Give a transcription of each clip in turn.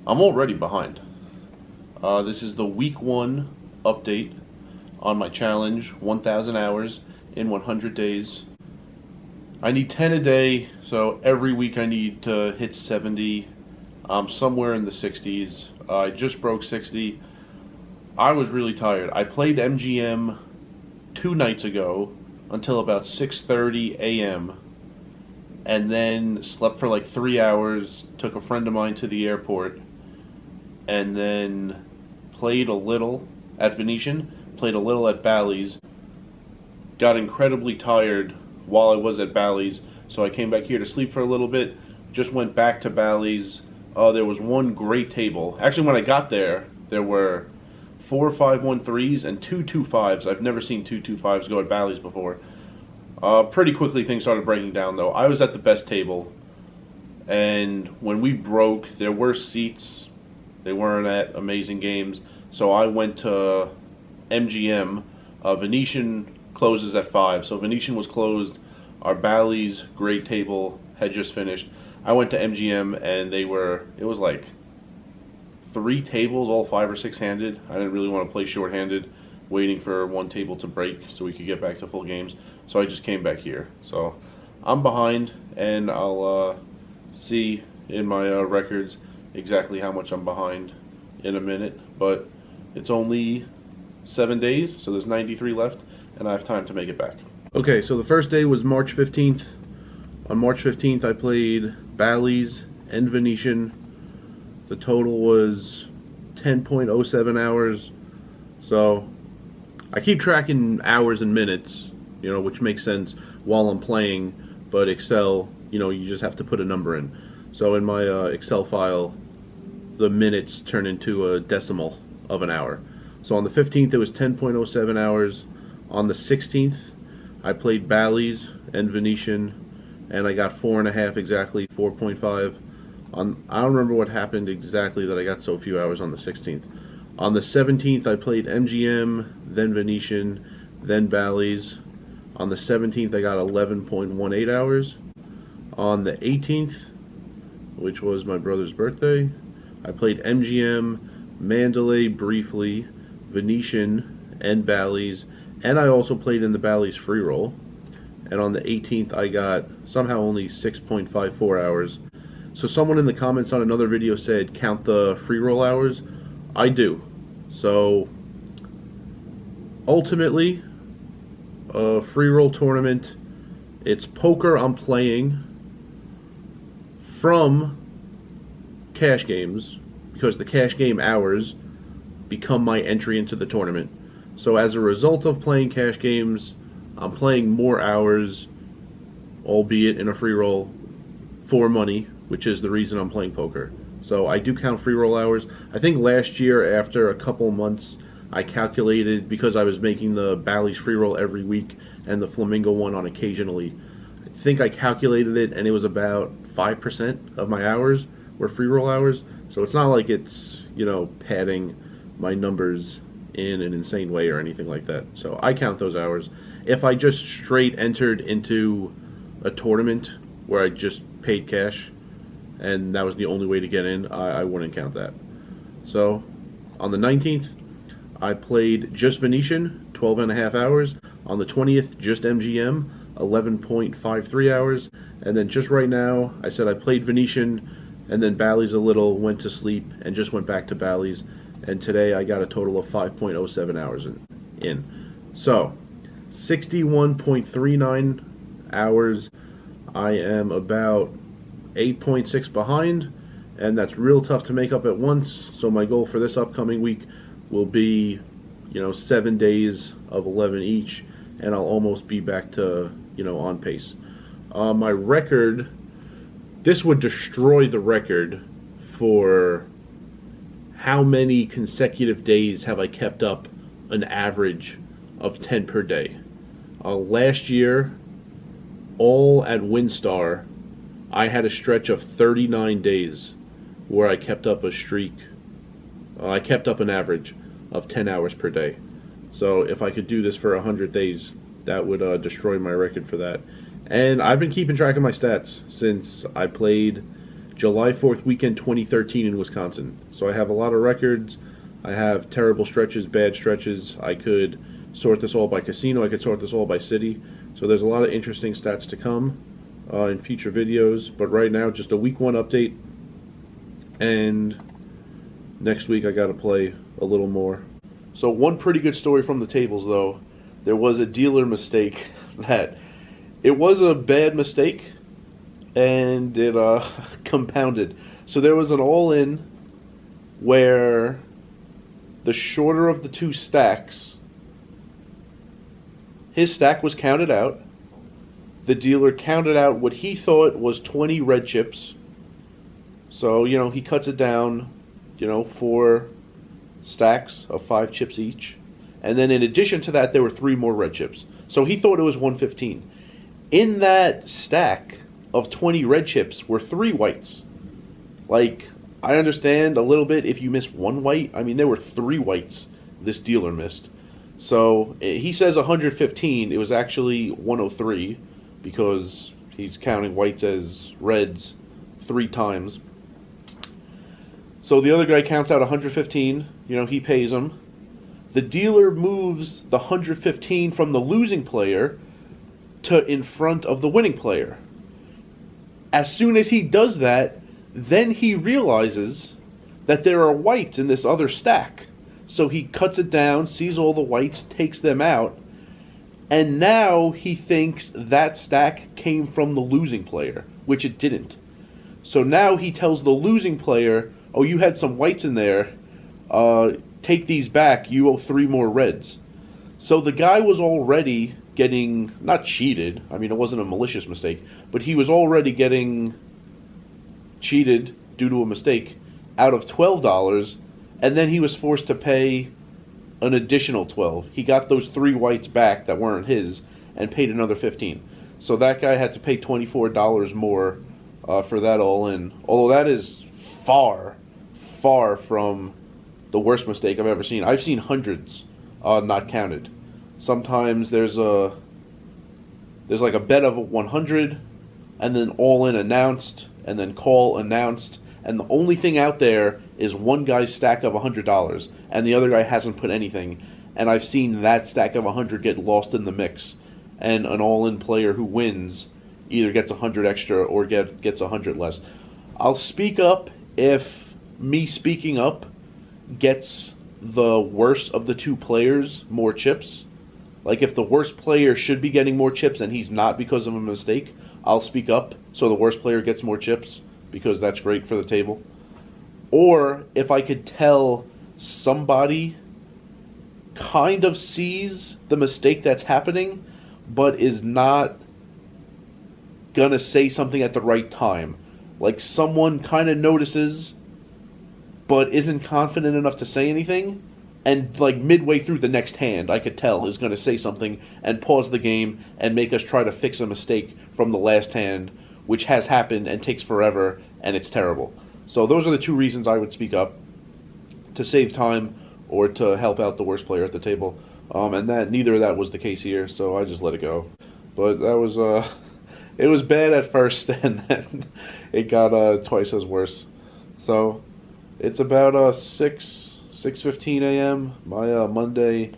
I'm already behind. This is the week 1 update on my challenge 1,000 hours in 100 days. I need 10 a day, so every week I need to hit 70. I'm somewhere in the 60s. I just broke 60. I was really tired. I played MGM 2 nights ago until about 6:30 a.m. and then slept for like 3 hours, took a friend of mine to the airport, and then played a little at Venetian, played a little at Bally's, got incredibly tired while I was at Bally's, so I came back here to sleep for a little bit, just went back to Bally's. There was one great table. Actually, when I got there, there were 4 5-1-3s and 2 2-5s. I've never seen 2 2-5s go at Bally's before. Pretty quickly things started breaking down though. I was at the best table, and when we broke, there were seats. They weren't at amazing games, so I went to MGM. Venetian closes at 5, so Venetian was closed. Our Bally's great table had just finished. I went to MGM, and it was like 3 tables, all 5 or 6 handed. I didn't really want to play short-handed, waiting for one table to break so we could get back to full games. So I just came back here. So I'm behind, and I'll see in my records exactly how much I'm behind in a minute. But it's only 7 days, so there's 93 left, and I have time to make it back. Okay, so the first day was March 15th. On March 15th, I played Bally's and Venetian. The total was 10.07 hours. So I keep tracking hours and minutes, which makes sense while I'm playing, but Excel, you just have to put a number in. So in my Excel file, the minutes turn into a decimal of an hour. So on the 15th, it was 10.07 hours. On the 16th, I played Bally's and Venetian, and I got 4.5 exactly, 4.5. I don't remember what happened exactly that I got so few hours on the 16th. On the 17th, I played MGM, then Venetian, then Bally's. On the 17th, I got 11.18 hours. On the 18th, which was my brother's birthday, I played MGM, Mandalay briefly, Venetian, and Bally's, and I also played in the Bally's free roll. And on the 18th, I got somehow only 6.54 hours. So someone in the comments on another video said, count the free roll hours. I do. So ultimately, a free roll tournament, it's poker I'm playing from cash games, because the cash game hours become my entry into the tournament. So as a result of playing cash games, I'm playing more hours, albeit in a free roll, for money, which is the reason I'm playing poker. So I do count free roll hours. I think last year, after a couple months, I calculated, because I was making the Bally's free roll every week and the Flamingo one on occasionally, I think I calculated it, and it was about 5% of my hours were free roll hours. So it's not like it's, padding my numbers in an insane way or anything like that. So I count those hours. If I just straight entered into a tournament where I just paid cash and that was the only way to get in, I wouldn't count that. So on the 19th, I played just Venetian, 12.5 hours. On the 20th, just MGM, 11.53 hours. And then just right now, I said I played Venetian and then Bally's a little, went to sleep, and just went back to Bally's. And today I got a total of 5.07 hours in. So 61.39 hours. I am about 8.6 behind, and that's real tough to make up at once. So my goal for this upcoming week will be, 7 days of 11 each, and I'll almost be back to, on pace. My record, this would destroy the record for how many consecutive days have I kept up an average of 10 per day. Last year, all at WinStar, I had a stretch of 39 days where I kept up a streak. I kept up an average of 10 hours per day. So if I could do this for 100 days, that would destroy my record for that. And I've been keeping track of my stats since I played July 4th weekend 2013 in Wisconsin. So I have a lot of records. I have terrible stretches, bad stretches. I could sort this all by casino. I could sort this all by city. So there's a lot of interesting stats to come in future videos. But right now, just a week 1 update. And next week I got to play a little more. So one pretty good story from the tables, though. There was a dealer mistake that it was a bad mistake, and it compounded. So there was an all-in where the shorter of the 2 stacks, his stack was counted out. The dealer counted out what he thought was 20 red chips. So, he cuts it down, 4 stacks of 5 chips each. And then in addition to that, there were 3 more red chips. So he thought it was 115. In that stack of 20 red chips were 3 whites. Like, I understand a little bit if you miss 1 white. I mean, there were 3 whites this dealer missed. So he says 115. It was actually 103 because he's counting whites as reds 3 times. So the other guy counts out 115. He pays him. The dealer moves the 115 from the losing player to in front of the winning player. As soon as he does that, then he realizes that there are whites in this other stack. So he cuts it down, sees all the whites, takes them out, and now he thinks that stack came from the losing player, which it didn't. So now he tells the losing player, oh, you had some whites in there, take these back, you owe 3 more reds. So the guy was already getting, not cheated, I mean it wasn't a malicious mistake, but he was already getting cheated due to a mistake out of $12, and then he was forced to pay an additional 12. He got those 3 whites back that weren't his and paid another 15. So that guy had to pay $24 more for that all-in. Although that is far, far from the worst mistake I've ever seen. I've seen hundreds not counted. Sometimes there's like a bet of 100, and then all-in announced, and then call announced, and the only thing out there is one guy's stack of $100, and the other guy hasn't put anything. And I've seen that stack of 100 get lost in the mix, and an all-in player who wins either gets 100 extra or gets 100 less. I'll speak up if me speaking up gets the worse of the 2 players more chips. Like if the worst player should be getting more chips and he's not because of a mistake, I'll speak up so the worst player gets more chips because that's great for the table. Or if I could tell somebody kind of sees the mistake that's happening but is not gonna say something at the right time. Like someone kind of notices but isn't confident enough to say anything, and like midway through the next hand I could tell is going to say something and pause the game and make us try to fix a mistake from the last hand, which has happened and takes forever and it's terrible. So those are the 2 reasons I would speak up, to save time or to help out the worst player at the table. And that neither of that was the case here, so I just let it go. But that was it was bad at first, and then it got twice as worse. So it's about 6:15 a.m. My Monday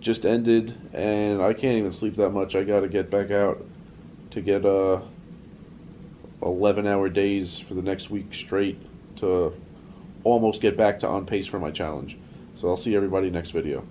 just ended, and I can't even sleep that much. I got to get back out to get 11-hour days for the next week straight to almost get back to on pace for my challenge. So I'll see everybody next video.